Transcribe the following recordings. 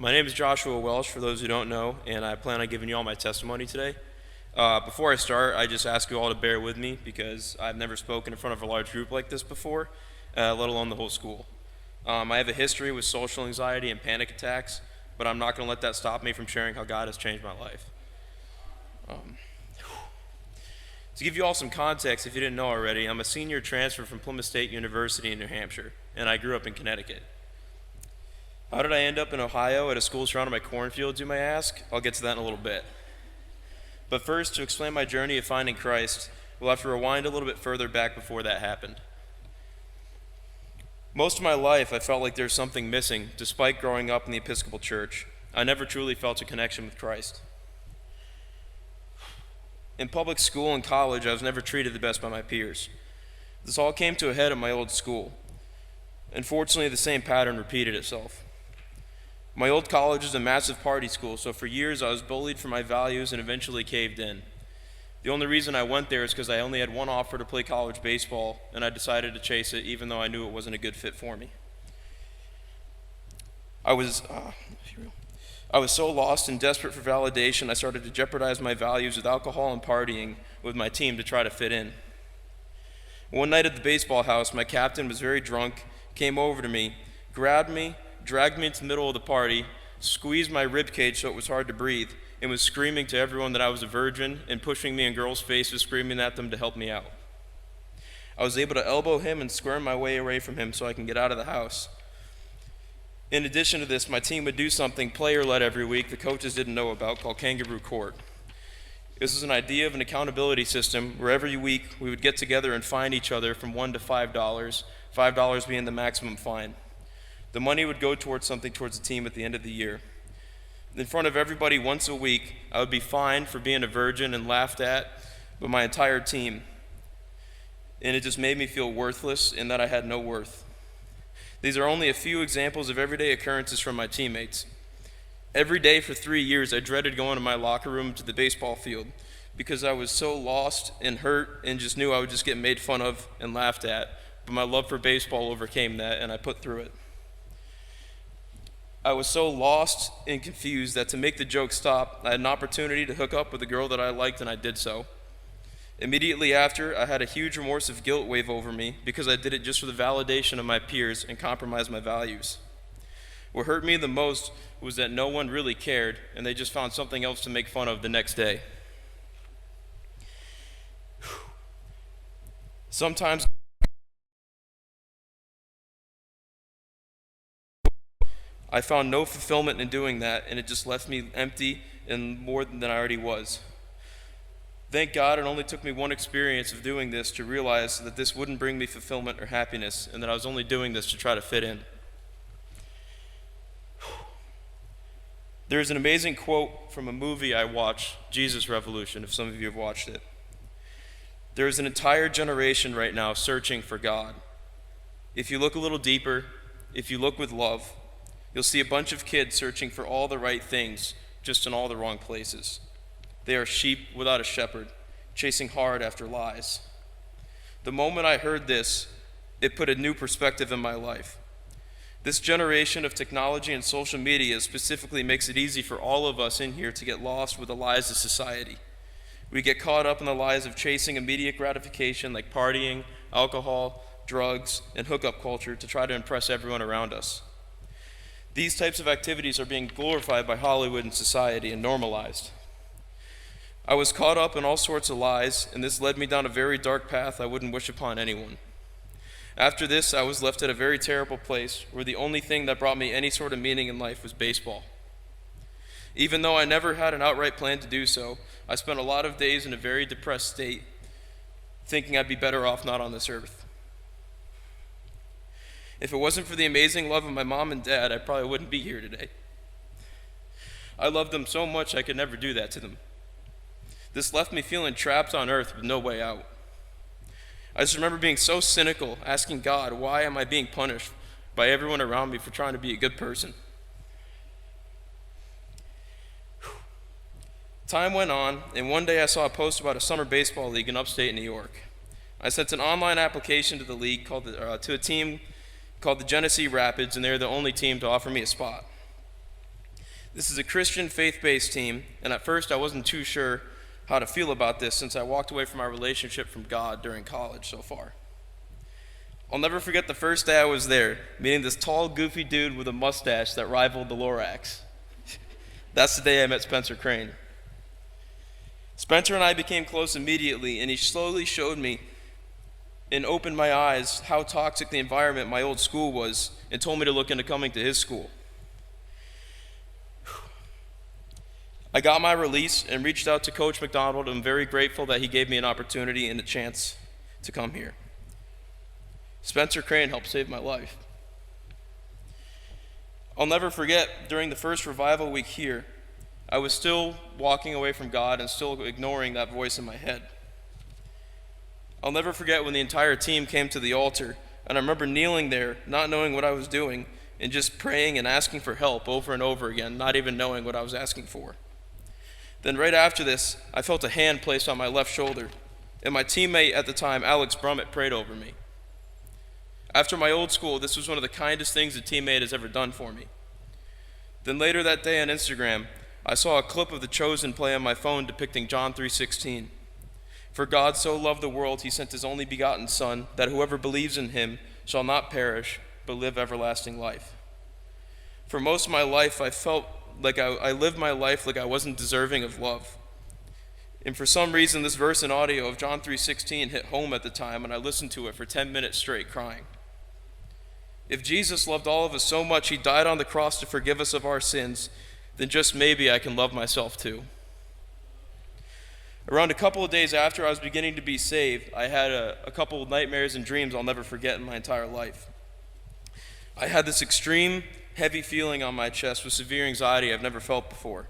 My name is Joshua Welsh, for those who don't know, and I plan on giving you all my testimony today. Before I start, I just ask you all to bear with me because I've never spoken in front of a large group like this before, let alone the whole school. I have a history with social anxiety and panic attacks, but I'm not going to let that stop me from sharing how God has changed my life. To give you all some context, if you didn't know already, I'm a senior transfer from Plymouth State University in New Hampshire, and I grew up in Connecticut. How did I end up in Ohio at a school surrounded by cornfields, you may ask? I'll get to that in a little bit. But first, to explain my journey of finding Christ, we'll have to rewind a little bit further back before that happened. Most of my life, I felt like there was something missing, despite growing up in the Episcopal Church. I never truly felt a connection with Christ. In public school and college, I was never treated the best by my peers. This all came to a head at my old school. Unfortunately, the same pattern repeated itself. My old college is a massive party school, so for years I was bullied for my values and eventually caved in. The only reason I went there is because I only had one offer to play college baseball, and I decided to chase it even though I knew it wasn't a good fit for me. I was so lost and desperate for validation, I started to jeopardize my values with alcohol and partying with my team to try to fit in. One night at the baseball house, my captain was very drunk, came over to me, grabbed me, dragged me into the middle of the party, squeezed my ribcage so it was hard to breathe, and was screaming to everyone that I was a virgin and pushing me in girls' faces, screaming at them to help me out. I was able to elbow him and squirm my way away from him so I can get out of the house. In addition to this, my team would do something player-led every week the coaches didn't know about called Kangaroo Court. This was an idea of an accountability system where every week we would get together and fine each other from $1 to $5, $5 being the maximum fine. The money would go towards something towards the team at the end of the year. In front of everybody once a week, I would be fined for being a virgin and laughed at by my entire team. And it just made me feel worthless and that I had no worth. These are only a few examples of everyday occurrences from my teammates. Every day for 3 years, I dreaded going to my locker room to the baseball field because I was so lost and hurt and just knew I would just get made fun of and laughed at. But my love for baseball overcame that, and I put through it. I was so lost and confused that to make the joke stop, I had an opportunity to hook up with a girl that I liked, and I did so. Immediately after, I had a huge remorse of guilt wave over me because I did it just for the validation of my peers and compromised my values. What hurt me the most was that no one really cared, and they just found something else to make fun of the next day. Sometimes I found no fulfillment in doing that, and it just left me empty and more than I already was. Thank God it only took me one experience of doing this to realize that this wouldn't bring me fulfillment or happiness, and that I was only doing this to try to fit in. There's an amazing quote from a movie I watched, Jesus Revolution, if some of you have watched it. There is an entire generation right now searching for God. If you look a little deeper, if you look with love, you'll see a bunch of kids searching for all the right things, just in all the wrong places. They are sheep without a shepherd, chasing hard after lies. The moment I heard this, it put a new perspective in my life. This generation of technology and social media specifically makes it easy for all of us in here to get lost with the lies of society. We get caught up in the lies of chasing immediate gratification like partying, alcohol, drugs, and hookup culture to try to impress everyone around us. These types of activities are being glorified by Hollywood and society and normalized. I was caught up in all sorts of lies, and this led me down a very dark path I wouldn't wish upon anyone. After this, I was left at a very terrible place where the only thing that brought me any sort of meaning in life was baseball. Even though I never had an outright plan to do so, I spent a lot of days in a very depressed state, thinking I'd be better off not on this earth. If it wasn't for the amazing love of my mom and dad, I probably wouldn't be here today. I loved them so much I could never do that to them. This left me feeling trapped on earth with no way out. I just remember being so cynical, asking God, why am I being punished by everyone around me for trying to be a good person? Time went on, and one day I saw a post about a summer baseball league in upstate New York. I sent an online application to the league to a team called the Genesee Rapids, and they're the only team to offer me a spot. This is a Christian faith-based team, and at first I wasn't too sure how to feel about this since I walked away from my relationship from God during college so far. I'll never forget the first day I was there, meeting this tall, goofy dude with a mustache that rivaled the Lorax. That's the day I met Spencer Crane. Spencer and I became close immediately, and he slowly showed me and opened my eyes how toxic the environment my old school was, and told me to look into coming to his school. I got my release and reached out to Coach McDonald. I'm very grateful that he gave me an opportunity and a chance to come here. Spencer Crane helped save my life. I'll never forget, during the first revival week here, I was still walking away from God and still ignoring that voice in my head. I'll never forget when the entire team came to the altar, and I remember kneeling there, not knowing what I was doing, and just praying and asking for help over and over again, not even knowing what I was asking for. Then right after this, I felt a hand placed on my left shoulder, and my teammate at the time, Alex Brummett, prayed over me. After my old school, this was one of the kindest things a teammate has ever done for me. Then later that day on Instagram, I saw a clip of The Chosen play on my phone depicting John 3:16. For God so loved the world, he sent his only begotten Son, that whoever believes in him shall not perish, but live everlasting life. For most of my life, I felt like I lived my life like I wasn't deserving of love. And for some reason, this verse and audio of John 3:16 hit home at the time, and I listened to it for 10 minutes straight crying. If Jesus loved all of us so much, he died on the cross to forgive us of our sins, then just maybe I can love myself too. Around a couple of days after I was beginning to be saved, I had a couple of nightmares and dreams I'll never forget in my entire life. I had this extreme, heavy feeling on my chest with severe anxiety I've never felt before.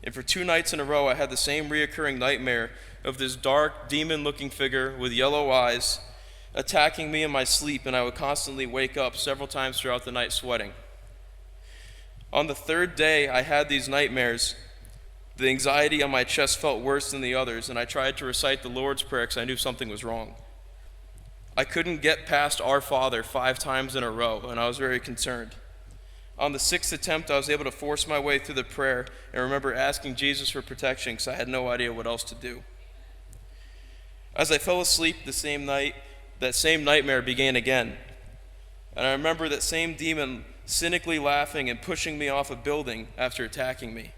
And for 2 nights in a row, I had the same reoccurring nightmare of this dark, demon-looking figure with yellow eyes attacking me in my sleep, and I would constantly wake up several times throughout the night sweating. On the 3rd day I had these nightmares, the anxiety on my chest felt worse than the others, and I tried to recite the Lord's Prayer because I knew something was wrong. I couldn't get past Our Father 5 times in a row, and I was very concerned. On the 6th attempt, I was able to force my way through the prayer and remember asking Jesus for protection because I had no idea what else to do. As I fell asleep the same night, that same nightmare began again. And I remember that same demon cynically laughing and pushing me off a building after attacking me.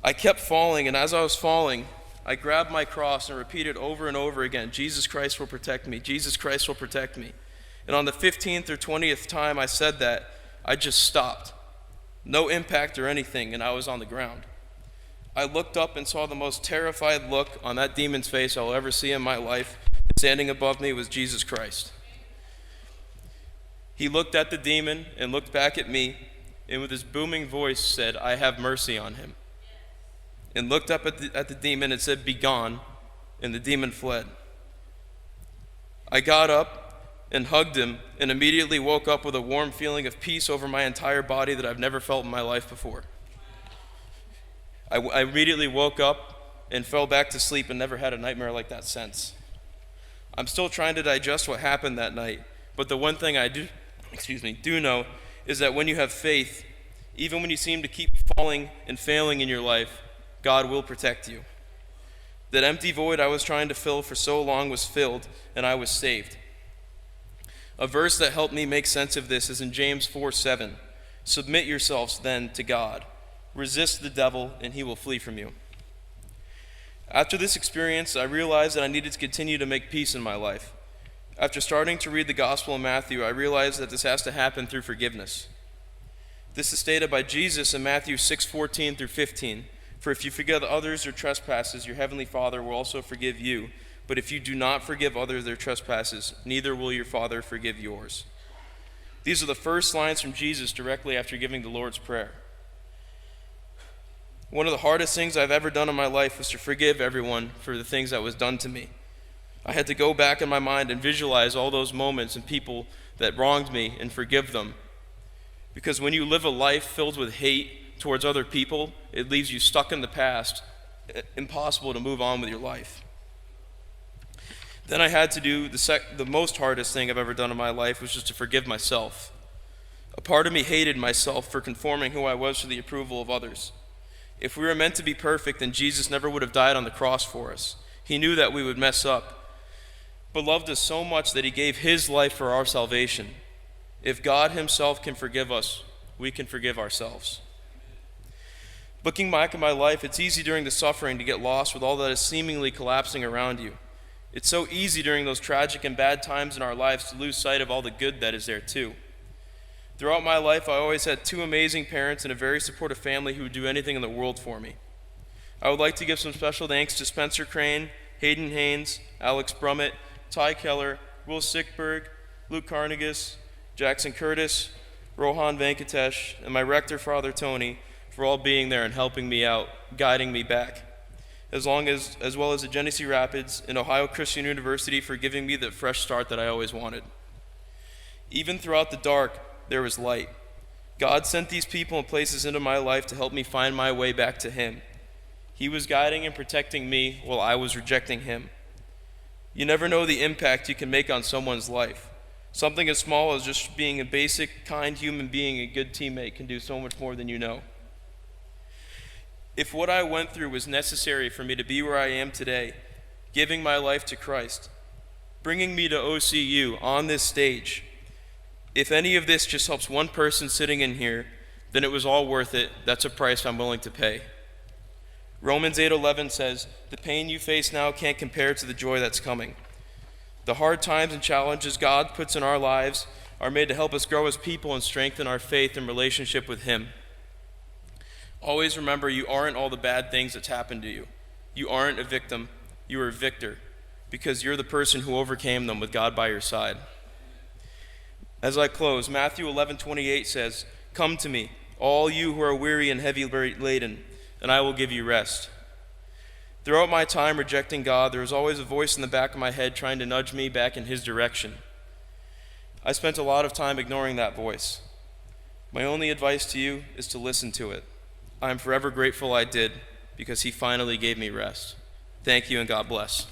I kept falling, and as I was falling, I grabbed my cross and repeated over and over again, Jesus Christ will protect me, Jesus Christ will protect me. And on the 15th or 20th time I said that, I just stopped. No impact or anything, and I was on the ground. I looked up and saw the most terrified look on that demon's face I'll ever see in my life. Standing above me was Jesus Christ. He looked at the demon and looked back at me, and with his booming voice said, I have mercy on him. And looked up at the demon and said, be gone, and the demon fled. I got up and hugged him and immediately woke up with a warm feeling of peace over my entire body that I've never felt in my life before. I immediately woke up and fell back to sleep and never had a nightmare like that since. I'm still trying to digest what happened that night, but the one thing I do know is that when you have faith, even when you seem to keep falling and failing in your life, God will protect you. That empty void I was trying to fill for so long was filled, and I was saved. A verse that helped me make sense of this is in James 4:7. Submit yourselves then to God. Resist the devil, and he will flee from you. After this experience, I realized that I needed to continue to make peace in my life. After starting to read the Gospel of Matthew, I realized that this has to happen through forgiveness. This is stated by Jesus in Matthew 6:14 through 15. For if you forgive others their trespasses, your heavenly Father will also forgive you. But if you do not forgive others their trespasses, neither will your Father forgive yours. These are the first lines from Jesus directly after giving the Lord's Prayer. One of the hardest things I've ever done in my life was to forgive everyone for the things that was done to me. I had to go back in my mind and visualize all those moments and people that wronged me and forgive them. Because when you live a life filled with hate towards other people, it leaves you stuck in the past, impossible to move on with your life. Then I had to do the most hardest thing I've ever done in my life, which was to forgive myself. A part of me hated myself for conforming who I was to the approval of others. If we were meant to be perfect, then Jesus never would have died on the cross for us. He knew that we would mess up, but loved us so much that he gave his life for our salvation. If God himself can forgive us, we can forgive ourselves. Looking back at my life, it's easy during the suffering to get lost with all that is seemingly collapsing around you. It's so easy during those tragic and bad times in our lives to lose sight of all the good that is there too. Throughout my life, I always had two amazing parents and a very supportive family who would do anything in the world for me. I would like to give some special thanks to Spencer Crane, Hayden Haynes, Alex Brummett, Ty Keller, Will Sickberg, Luke Carnegus, Jackson Curtis, Rohan Venkatesh, and my rector, Father Tony, for all being there and helping me out, guiding me back, as well as at Genesee Rapids and Ohio Christian University for giving me the fresh start that I always wanted. Even throughout the dark, there was light. God sent these people and places into my life to help me find my way back to him. He was guiding and protecting me while I was rejecting him. You never know the impact you can make on someone's life. Something as small as just being a basic, kind human being, a good teammate, can do so much more than you know. If what I went through was necessary for me to be where I am today, giving my life to Christ, bringing me to OCU on this stage, if any of this just helps one person sitting in here, then it was all worth it. That's a price I'm willing to pay. Romans 8:11 says, "The pain you face now can't compare to the joy that's coming." The hard times and challenges God puts in our lives are made to help us grow as people and strengthen our faith and relationship with him. Always remember, you aren't all the bad things that's happened to you. You aren't a victim. You are a victor, because you're the person who overcame them with God by your side. As I close, Matthew 11:28 says, "Come to me, all you who are weary and heavy laden, and I will give you rest." Throughout my time rejecting God, there was always a voice in the back of my head trying to nudge me back in his direction. I spent a lot of time ignoring that voice. My only advice to you is to listen to it. I am forever grateful I did, because he finally gave me rest. Thank you, and God bless.